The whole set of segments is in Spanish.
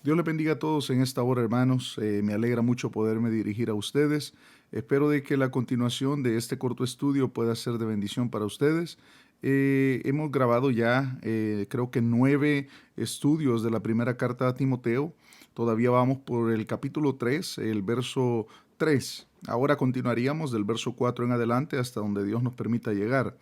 Dios les bendiga a todos en esta hora, hermanos. Me alegra mucho poderme dirigir a ustedes. Espero de que la continuación de este corto estudio pueda ser de bendición para ustedes. Hemos grabado ya, creo que 9 estudios de la primera carta a Timoteo. Todavía vamos por el capítulo 3, el verso 3. Ahora continuaríamos del verso 4 en adelante hasta donde Dios nos permita llegar.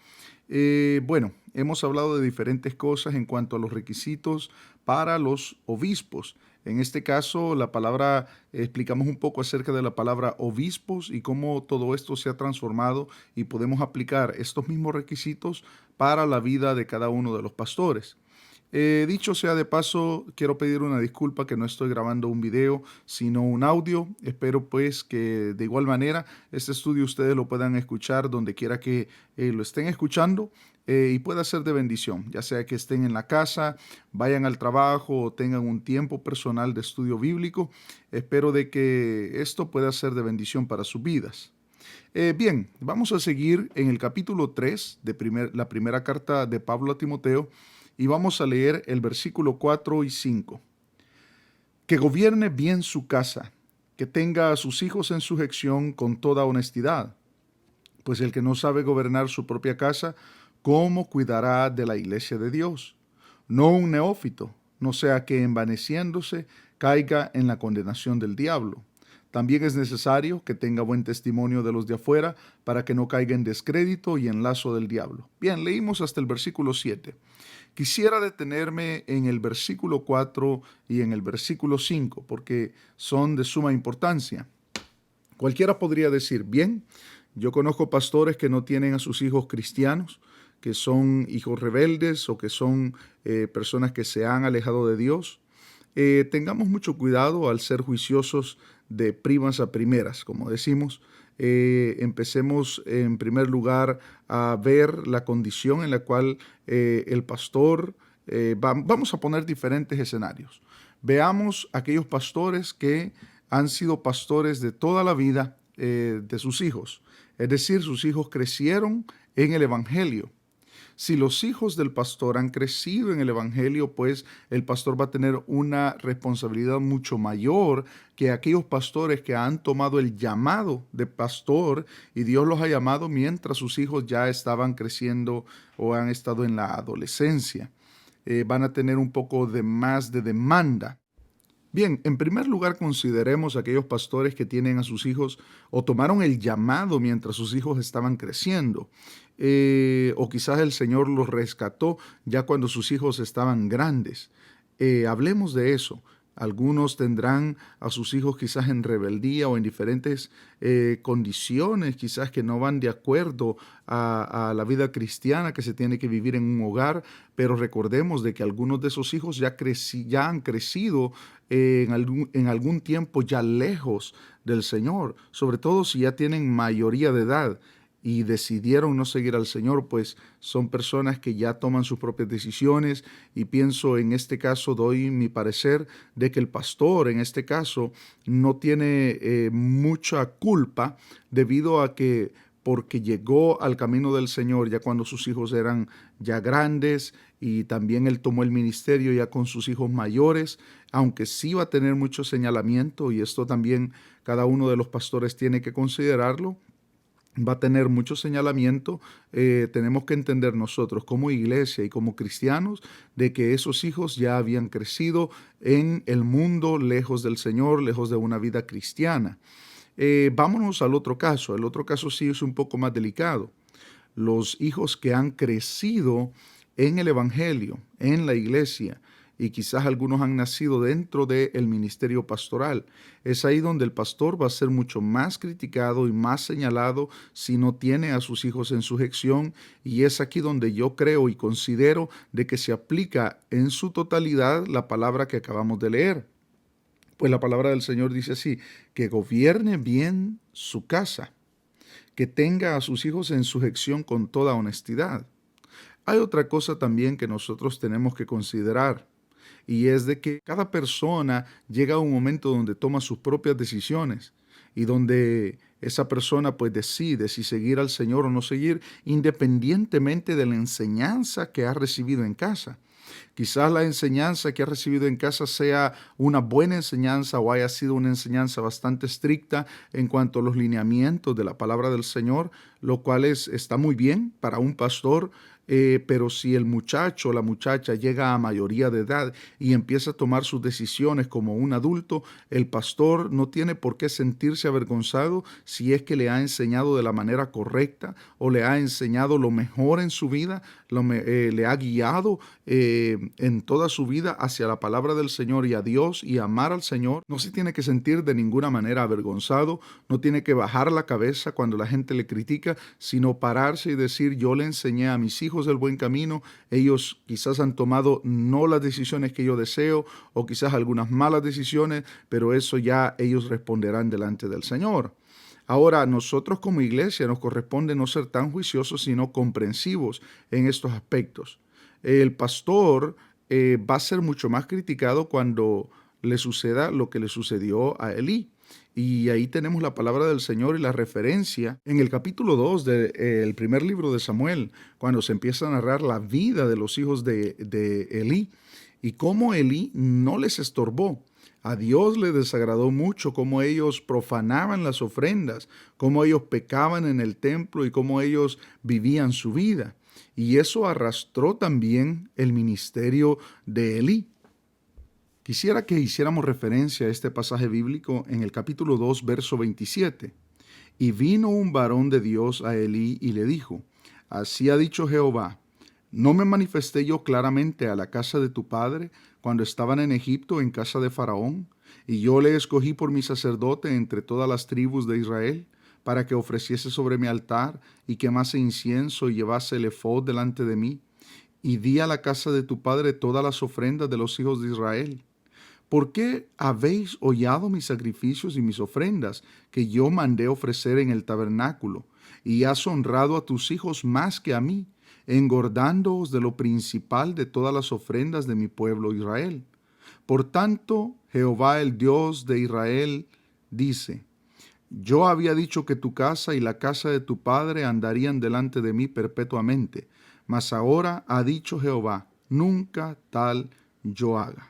Bueno, hemos hablado de diferentes cosas en cuanto a los requisitos para los obispos. En este caso, la palabra, explicamos un poco acerca de la palabra obispos y cómo todo esto se ha transformado y podemos aplicar estos mismos requisitos para la vida de cada uno de los pastores. Dicho sea de paso, quiero pedir una disculpa que no estoy grabando un video, sino un audio. Espero pues que de igual manera este estudio ustedes lo puedan escuchar donde quiera que lo estén escuchando y pueda ser de bendición, ya sea que estén en la casa, vayan al trabajo o tengan un tiempo personal de estudio bíblico. Espero de que esto pueda ser de bendición para sus vidas. Bien, vamos a seguir en el capítulo 3 de la primera carta de Pablo a Timoteo y vamos a leer el versículo 4 y 5. Que gobierne bien su casa, que tenga a sus hijos en sujeción con toda honestidad, pues el que no sabe gobernar su propia casa, ¿cómo cuidará de la iglesia de Dios? No un neófito, no sea que envaneciéndose caiga en la condenación del diablo. También es necesario que tenga buen testimonio de los de afuera para que no caiga en descrédito y en lazo del diablo. Bien, leímos hasta el versículo 7. Quisiera detenerme en el versículo 4 y en el versículo 5 porque son de suma importancia. Cualquiera podría decir, bien, yo conozco pastores que no tienen a sus hijos cristianos, que son hijos rebeldes o que son personas que se han alejado de Dios. Tengamos mucho cuidado al ser juiciosos de primas a primeras, como decimos. Empecemos en primer lugar a ver la condición en la cual el pastor, vamos a poner diferentes escenarios. Veamos aquellos pastores que han sido pastores de toda la vida de sus hijos. Es decir, sus hijos crecieron en el Evangelio. Si los hijos del pastor han crecido en el Evangelio, pues el pastor va a tener una responsabilidad mucho mayor que aquellos pastores que han tomado el llamado de pastor y Dios los ha llamado mientras sus hijos ya estaban creciendo o han estado en la adolescencia. Van a tener un poco de más de demanda. Bien, en primer lugar consideremos aquellos pastores que tienen a sus hijos o tomaron el llamado mientras sus hijos estaban creciendo, o quizás el Señor los rescató ya cuando sus hijos estaban grandes. Hablemos de eso. Algunos tendrán a sus hijos quizás en rebeldía o en diferentes condiciones, quizás que no van de acuerdo a la vida cristiana que se tiene que vivir en un hogar, pero recordemos de que algunos de esos hijos ya han crecido en algún tiempo ya lejos del Señor, sobre todo si ya tienen mayoría de edad y decidieron no seguir al Señor, pues son personas que ya toman sus propias decisiones y pienso en este caso, doy mi parecer de que el pastor en este caso no tiene mucha culpa debido a que porque llegó al camino del Señor ya cuando sus hijos eran ya grandes y también él tomó el ministerio ya con sus hijos mayores, aunque sí va a tener mucho señalamiento y esto también cada uno de los pastores tiene que considerarlo, va a tener mucho señalamiento. Tenemos que entender nosotros como iglesia y como cristianos de que esos hijos ya habían crecido en el mundo lejos del Señor, lejos de una vida cristiana. Vámonos al otro caso. El otro caso sí es un poco más delicado. Los hijos que han crecido en el Evangelio, en la iglesia, y quizás algunos han nacido dentro del ministerio pastoral. Es ahí donde el pastor va a ser mucho más criticado y más señalado si no tiene a sus hijos en sujeción, y es aquí donde yo creo y considero de que se aplica en su totalidad la palabra que acabamos de leer. Pues la palabra del Señor dice así, que gobierne bien su casa, que tenga a sus hijos en sujeción con toda honestidad. Hay otra cosa también que nosotros tenemos que considerar, y es de que cada persona llega a un momento donde toma sus propias decisiones y donde esa persona pues decide si seguir al Señor o no seguir, independientemente de la enseñanza que ha recibido en casa. Quizás la enseñanza que ha recibido en casa sea una buena enseñanza o haya sido una enseñanza bastante estricta en cuanto a los lineamientos de la palabra del Señor, lo cual está muy bien para un pastor. Pero si el muchacho o la muchacha llega a mayoría de edad y empieza a tomar sus decisiones como un adulto, el pastor no tiene por qué sentirse avergonzado si es que le ha enseñado de la manera correcta o le ha enseñado lo mejor en su vida, le ha guiado en toda su vida hacia la palabra del Señor y a Dios y amar al Señor. No se tiene que sentir de ninguna manera avergonzado, no tiene que bajar la cabeza cuando la gente le critica, sino pararse y decir: yo le enseñé a mis hijos el buen camino, ellos quizás han tomado no las decisiones que yo deseo o quizás algunas malas decisiones, pero eso ya ellos responderán delante del Señor. Ahora, nosotros como iglesia nos corresponde no ser tan juiciosos, sino comprensivos en estos aspectos. El pastor va a ser mucho más criticado cuando le suceda lo que le sucedió a Elí. Y ahí tenemos la palabra del Señor y la referencia en el capítulo 2 del primer libro de Samuel, cuando se empieza a narrar la vida de los hijos de Elí y cómo Elí no les estorbó. A Dios le desagradó mucho cómo ellos profanaban las ofrendas, cómo ellos pecaban en el templo y cómo ellos vivían su vida. Y eso arrastró también el ministerio de Elí. Quisiera que hiciéramos referencia a este pasaje bíblico en el capítulo 2, verso 27. Y vino un varón de Dios a Elí y le dijo: así ha dicho Jehová, ¿no me manifesté yo claramente a la casa de tu padre cuando estaban en Egipto en casa de Faraón? Y yo le escogí por mi sacerdote entre todas las tribus de Israel, para que ofreciese sobre mi altar y quemase incienso y llevase el efod delante de mí. Y di a la casa de tu padre todas las ofrendas de los hijos de Israel. ¿Por qué habéis hollado mis sacrificios y mis ofrendas que yo mandé ofrecer en el tabernáculo? Y has honrado a tus hijos más que a mí, engordándoos de lo principal de todas las ofrendas de mi pueblo Israel. Por tanto, Jehová el Dios de Israel dice: yo había dicho que tu casa y la casa de tu padre andarían delante de mí perpetuamente, mas ahora ha dicho Jehová: nunca tal yo haga.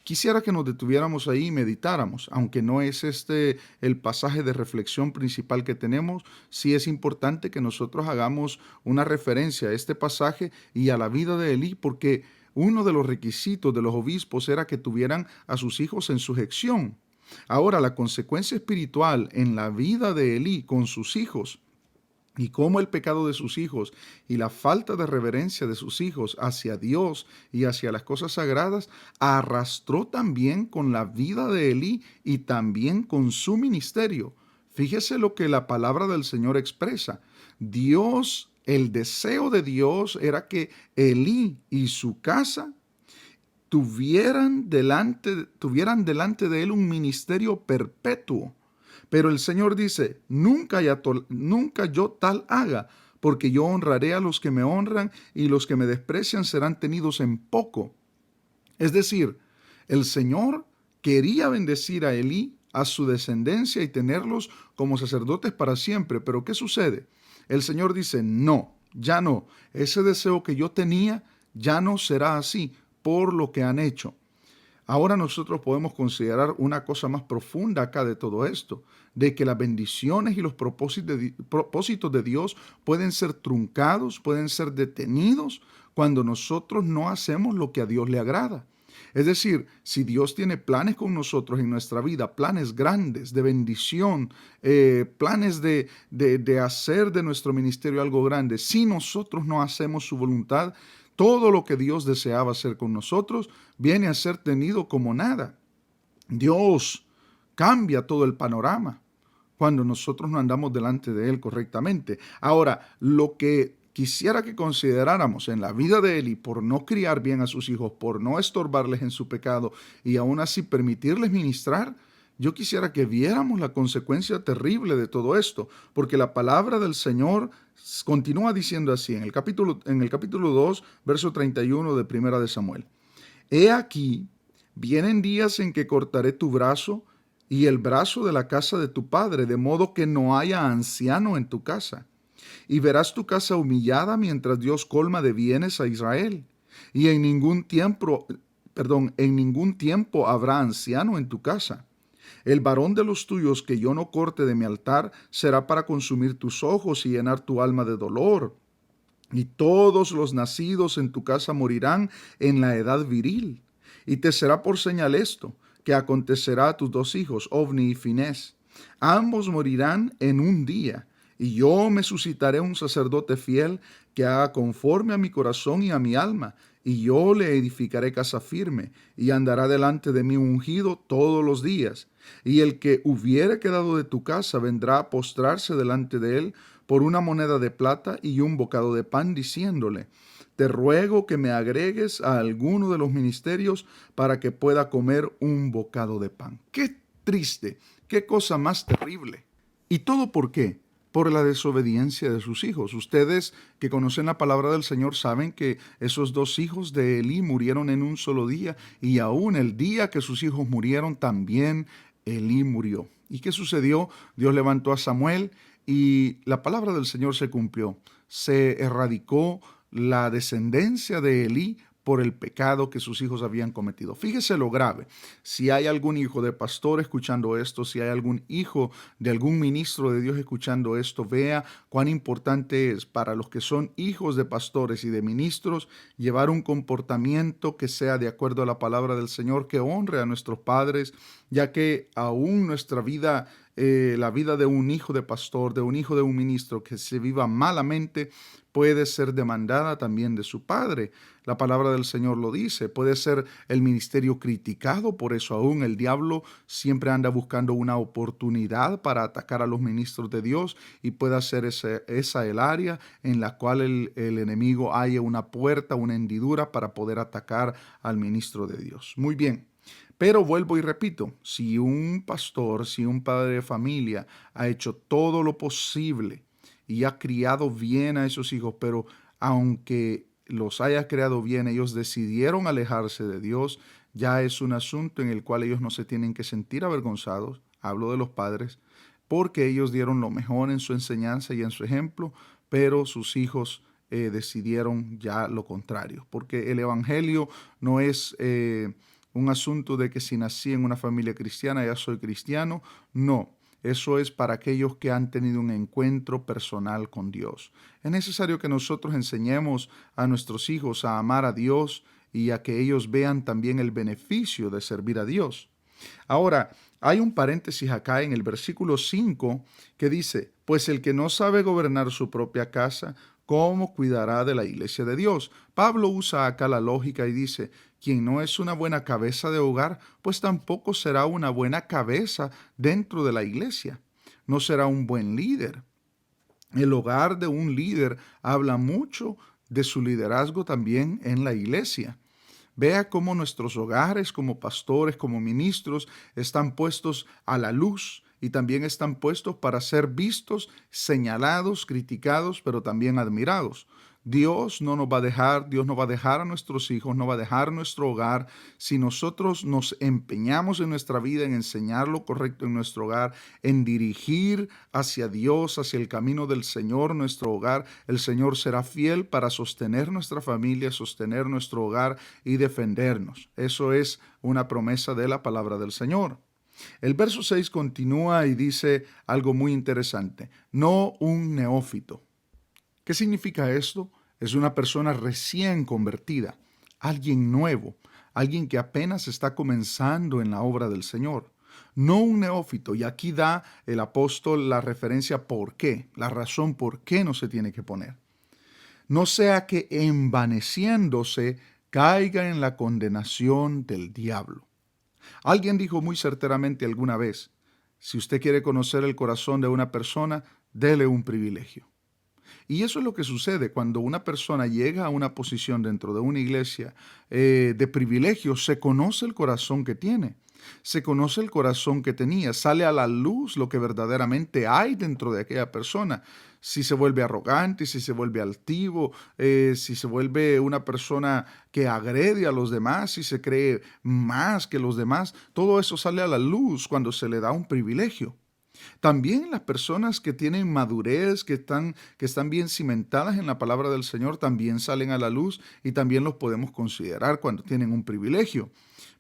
Quisiera que nos detuviéramos ahí y meditáramos, aunque no es este el pasaje de reflexión principal que tenemos. Sí es importante que nosotros hagamos una referencia a este pasaje y a la vida de Elí, porque uno de los requisitos de los obispos era que tuvieran a sus hijos en sujeción. Ahora, la consecuencia espiritual en la vida de Elí con sus hijos y cómo el pecado de sus hijos y la falta de reverencia de sus hijos hacia Dios y hacia las cosas sagradas arrastró también con la vida de Elí y también con su ministerio. Fíjese lo que la palabra del Señor expresa. El deseo de Dios era que Elí y su casa tuvieran delante de él un ministerio perpetuo. Pero el Señor dice: nunca yo tal haga, porque yo honraré a los que me honran y los que me desprecian serán tenidos en poco. Es decir, el Señor quería bendecir a Elí, a su descendencia y tenerlos como sacerdotes para siempre. Pero ¿qué sucede? El Señor dice: no, ya no. Ese deseo que yo tenía ya no será así por lo que han hecho. Ahora nosotros podemos considerar una cosa más profunda acá de todo esto, de que las bendiciones y los propósitos de Dios pueden ser truncados, pueden ser detenidos cuando nosotros no hacemos lo que a Dios le agrada. Es decir, si Dios tiene planes con nosotros en nuestra vida, planes grandes de bendición, planes de hacer de nuestro ministerio algo grande, si nosotros no hacemos su voluntad, todo lo que Dios deseaba hacer con nosotros viene a ser tenido como nada. Dios cambia todo el panorama cuando nosotros no andamos delante de Él correctamente. Ahora, lo que quisiera que consideráramos en la vida de Eli por no criar bien a sus hijos, por no estorbarles en su pecado y aún así permitirles ministrar, yo quisiera que viéramos la consecuencia terrible de todo esto, porque la palabra del Señor continúa diciendo así en el capítulo 2, verso 31 de Primera de Samuel. He aquí, vienen días en que cortaré tu brazo y el brazo de la casa de tu padre, de modo que no haya anciano en tu casa. Y verás tu casa humillada mientras Dios colma de bienes a Israel. Y en ningún tiempo habrá anciano en tu casa. El varón de los tuyos que yo no corte de mi altar será para consumir tus ojos y llenar tu alma de dolor. Y todos los nacidos en tu casa morirán en la edad viril. Y te será por señal esto, que acontecerá a tus dos hijos, Ofni y Finés. Ambos morirán en un día, y yo me suscitaré un sacerdote fiel que haga conforme a mi corazón y a mi alma, y yo le edificaré casa firme, y andará delante de mí ungido todos los días. Y el que hubiere quedado de tu casa vendrá a postrarse delante de él por una moneda de plata y un bocado de pan, diciéndole: te ruego que me agregues a alguno de los ministerios para que pueda comer un bocado de pan. ¡Qué triste! ¡Qué cosa más terrible! ¿Y todo por qué? Por la desobediencia de sus hijos. Ustedes que conocen la palabra del Señor saben que esos dos hijos de Elí murieron en un solo día, y aún el día que sus hijos murieron también Elí murió. ¿Y qué sucedió? Dios levantó a Samuel y la palabra del Señor se cumplió. Se erradicó la descendencia de Elí por el pecado que sus hijos habían cometido. Fíjese lo grave. Si hay algún hijo de pastor escuchando esto, si hay algún hijo de algún ministro de Dios escuchando esto, vea cuán importante es para los que son hijos de pastores y de ministros llevar un comportamiento que sea de acuerdo a la palabra del Señor, que honre a nuestros padres, ya que aún nuestra vida, la vida de un hijo de pastor, de un hijo de un ministro que se viva malamente, puede ser demandada también de su padre. La palabra del Señor lo dice. Puede ser el ministerio criticado, por eso aún el diablo siempre anda buscando una oportunidad para atacar a los ministros de Dios, y puede ser esa el área en la cual el enemigo haya una puerta, una hendidura para poder atacar al ministro de Dios. Muy bien. Pero vuelvo y repito, si un pastor, si un padre de familia ha hecho todo lo posible y ha criado bien a esos hijos, pero aunque los haya criado bien, ellos decidieron alejarse de Dios, ya es un asunto en el cual ellos no se tienen que sentir avergonzados. Hablo de los padres, porque ellos dieron lo mejor en su enseñanza y en su ejemplo, pero sus hijos decidieron ya lo contrario, porque el evangelio no es un asunto de que si nací en una familia cristiana ya soy cristiano. No. Eso es para aquellos que han tenido un encuentro personal con Dios. Es necesario que nosotros enseñemos a nuestros hijos a amar a Dios y a que ellos vean también el beneficio de servir a Dios. Ahora, hay un paréntesis acá en el versículo 5 que dice: pues el que no sabe gobernar su propia casa, ¿cómo cuidará de la iglesia de Dios? Pablo usa acá la lógica y dice: quien no es una buena cabeza de hogar, pues tampoco será una buena cabeza dentro de la iglesia. No será un buen líder. El hogar de un líder habla mucho de su liderazgo también en la iglesia. Vea cómo nuestros hogares, como pastores, como ministros, están puestos a la luz y también están puestos para ser vistos, señalados, criticados, pero también admirados. Dios no nos va a dejar, Dios no va a dejar a nuestros hijos, no va a dejar nuestro hogar si nosotros nos empeñamos en nuestra vida en enseñar lo correcto en nuestro hogar, en dirigir hacia Dios, hacia el camino del Señor nuestro hogar. El Señor será fiel para sostener nuestra familia, sostener nuestro hogar y defendernos. Eso es una promesa de la palabra del Señor. El verso 6 continúa y dice algo muy interesante: no un neófito. ¿Qué significa esto? Es una persona recién convertida, alguien nuevo, alguien que apenas está comenzando en la obra del Señor. No un neófito, y aquí da el apóstol la referencia por qué, la razón por qué no se tiene que poner. No sea que envaneciéndose caiga en la condenación del diablo. Alguien dijo muy certeramente alguna vez: si usted quiere conocer el corazón de una persona, dele un privilegio. Y eso es lo que sucede cuando una persona llega a una posición dentro de una iglesia de privilegio. Se conoce el corazón que tiene, se conoce el corazón que tenía, sale a la luz lo que verdaderamente hay dentro de aquella persona. Si se vuelve arrogante, si se vuelve altivo, si se vuelve una persona que agrede a los demás, si se cree más que los demás, todo eso sale a la luz cuando se le da un privilegio. También las personas que tienen madurez, que están bien cimentadas en la palabra del Señor, también salen a la luz y también los podemos considerar cuando tienen un privilegio.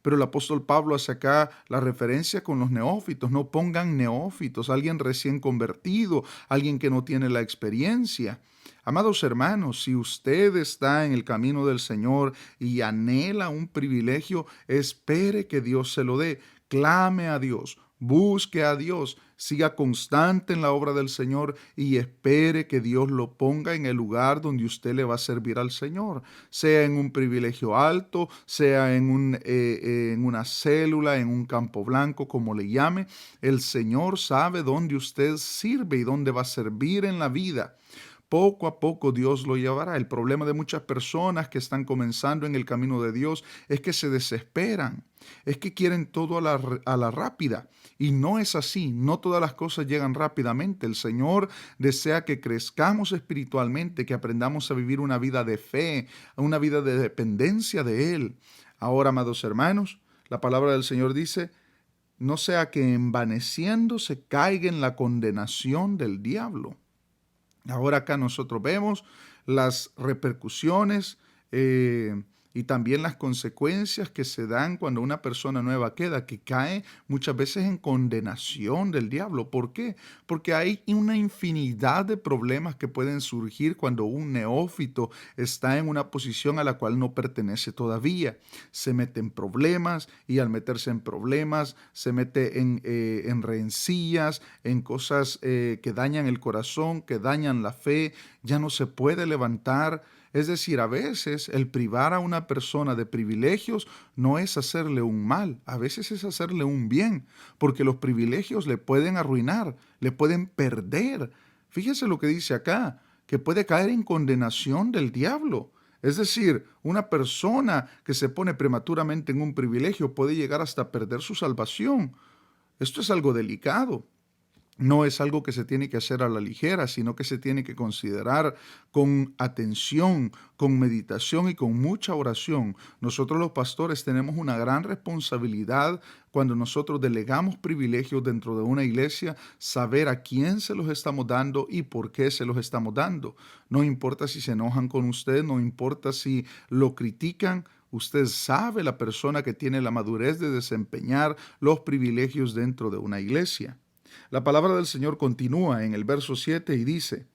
Pero el apóstol Pablo hace acá la referencia con los neófitos. No pongan neófitos, alguien recién convertido, alguien que no tiene la experiencia. Amados hermanos, si usted está en el camino del Señor y anhela un privilegio, espere que Dios se lo dé. Clame a Dios, busque a Dios, siga constante en la obra del Señor y espere que Dios lo ponga en el lugar donde usted le va a servir al Señor, sea en un privilegio alto, sea en una célula, en un campo blanco, como le llame. El Señor sabe dónde usted sirve y dónde va a servir en la vida. Poco a poco Dios lo llevará. El problema de muchas personas que están comenzando en el camino de Dios es que se desesperan, es que quieren todo a la rápida. Y no es así, no todas las cosas llegan rápidamente. El Señor desea que crezcamos espiritualmente, que aprendamos a vivir una vida de fe, una vida de dependencia de Él. Ahora, amados hermanos, la palabra del Señor dice, no sea que envaneciendo se caiga en la condenación del diablo. Ahora acá nosotros vemos las repercusiones y también las consecuencias que se dan cuando una persona nueva queda, que cae muchas veces en condenación del diablo. ¿Por qué? Porque hay una infinidad de problemas que pueden surgir cuando un neófito está en una posición a la cual no pertenece todavía. Se mete en problemas y al meterse en problemas se mete en rencillas, en cosas que dañan el corazón, que dañan la fe, ya no se puede levantar. Es decir, a veces el privar a una persona de privilegios no es hacerle un mal, a veces es hacerle un bien, porque los privilegios le pueden arruinar, le pueden perder. Fíjese lo que dice acá, que puede caer en condenación del diablo. Es decir, una persona que se pone prematuramente en un privilegio puede llegar hasta perder su salvación. Esto es algo delicado. No es algo que se tiene que hacer a la ligera, sino que se tiene que considerar con atención, con meditación y con mucha oración. Nosotros los pastores tenemos una gran responsabilidad cuando nosotros delegamos privilegios dentro de una iglesia, saber a quién se los estamos dando y por qué se los estamos dando. No importa si se enojan con usted, no importa si lo critican. Usted sabe la persona que tiene la madurez de desempeñar los privilegios dentro de una iglesia. La palabra del Señor continúa en el verso 7 y dice,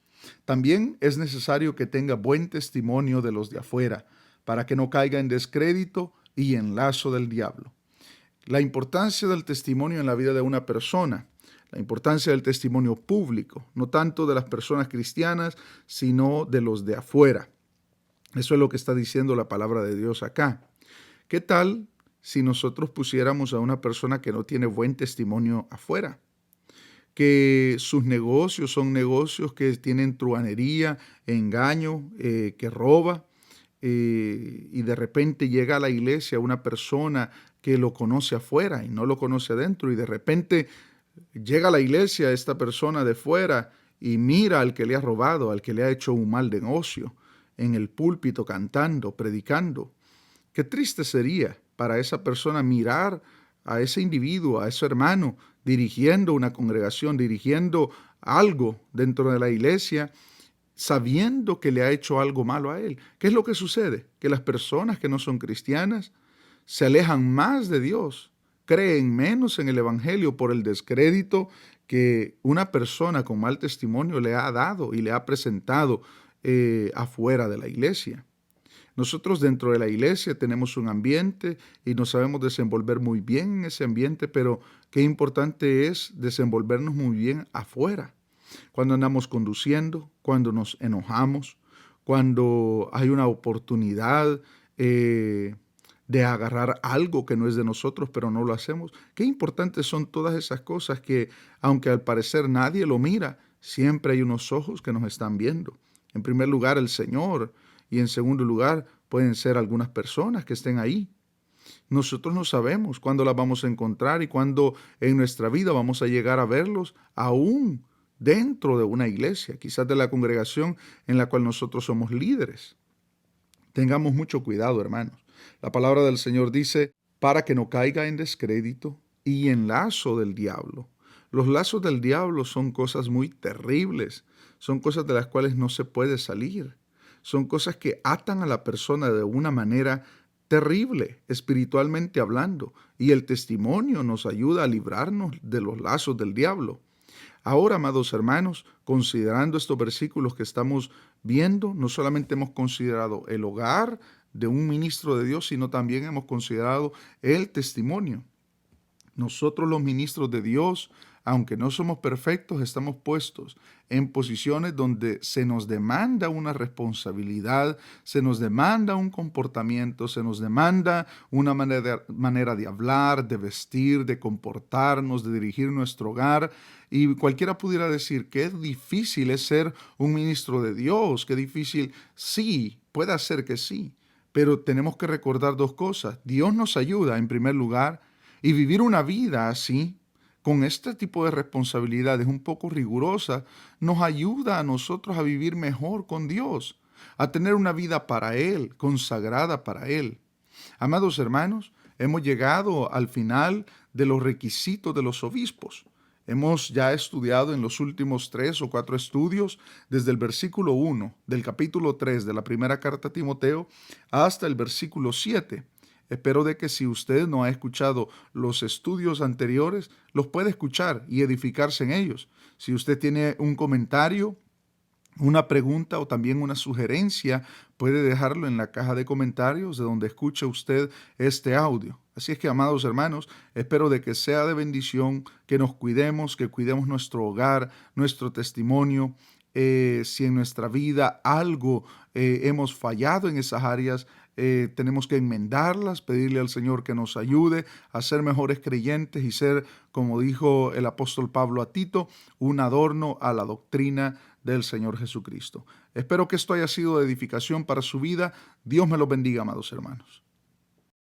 también es necesario que tenga buen testimonio de los de afuera, para que no caiga en descrédito y en lazo del diablo. La importancia del testimonio en la vida de una persona, la importancia del testimonio público, no tanto de las personas cristianas, sino de los de afuera. Eso es lo que está diciendo la palabra de Dios acá. ¿Qué tal si nosotros pusiéramos a una persona que no tiene buen testimonio afuera? Que sus negocios son negocios que tienen truhanería, engaño, que roba, y de repente llega a la iglesia una persona que lo conoce afuera y no lo conoce adentro, y de repente llega a la iglesia esta persona de fuera y mira al que le ha robado, al que le ha hecho un mal negocio, en el púlpito cantando, predicando. Qué triste sería para esa persona mirar a ese individuo, a ese hermano, dirigiendo una congregación, dirigiendo algo dentro de la iglesia, sabiendo que le ha hecho algo malo a él. ¿Qué es lo que sucede? Que las personas que no son cristianas se alejan más de Dios, creen menos en el Evangelio por el descrédito que una persona con mal testimonio le ha dado y le ha presentado afuera de la iglesia. Nosotros dentro de la iglesia tenemos un ambiente y nos sabemos desenvolver muy bien en ese ambiente, pero qué importante es desenvolvernos muy bien afuera. Cuando andamos conduciendo, cuando nos enojamos, cuando hay una oportunidad de agarrar algo que no es de nosotros, pero no lo hacemos. Qué importantes son todas esas cosas que, aunque al parecer nadie lo mira, siempre hay unos ojos que nos están viendo. En primer lugar, el Señor, y en segundo lugar, pueden ser algunas personas que estén ahí. Nosotros no sabemos cuándo las vamos a encontrar y cuándo en nuestra vida vamos a llegar a verlos aún dentro de una iglesia, quizás de la congregación en la cual nosotros somos líderes. Tengamos mucho cuidado, hermanos. La palabra del Señor dice, para que no caiga en descrédito y en lazo del diablo. Los lazos del diablo son cosas muy terribles, son cosas de las cuales no se puede salir, son cosas que atan a la persona de una manera terrible, espiritualmente hablando, y el testimonio nos ayuda a librarnos de los lazos del diablo. Ahora, amados hermanos, considerando estos versículos que estamos viendo, no solamente hemos considerado el hogar de un ministro de Dios, sino también hemos considerado el testimonio. Nosotros los ministros de Dios, aunque no somos perfectos, estamos puestos en posiciones donde se nos demanda una responsabilidad, se nos demanda un comportamiento, se nos demanda una manera de hablar, de vestir, de comportarnos, de dirigir nuestro hogar. Y cualquiera pudiera decir que es difícil es ser un ministro de Dios, que difícil. Sí, puede ser que sí, pero tenemos que recordar dos cosas. Dios nos ayuda en primer lugar, y vivir una vida así, con este tipo de responsabilidades un poco rigurosas, nos ayuda a nosotros a vivir mejor con Dios, a tener una vida para Él, consagrada para Él. Amados hermanos, hemos llegado al final de los requisitos de los obispos. Hemos ya estudiado en los últimos 3 o 4 estudios, desde el versículo 1 del capítulo 3 de la primera carta a Timoteo hasta el versículo 7. Espero de que si usted no ha escuchado los estudios anteriores, los puede escuchar y edificarse en ellos. Si usted tiene un comentario, una pregunta o también una sugerencia, puede dejarlo en la caja de comentarios de donde escuche usted este audio. Así es que, amados hermanos, espero de que sea de bendición, que nos cuidemos, que cuidemos nuestro hogar, nuestro testimonio. Si en nuestra vida algo hemos fallado en esas áreas, tenemos que enmendarlas, pedirle al Señor que nos ayude a ser mejores creyentes y ser, como dijo el apóstol Pablo a Tito, un adorno a la doctrina del Señor Jesucristo. Espero que esto haya sido de edificación para su vida. Dios me los bendiga, amados hermanos.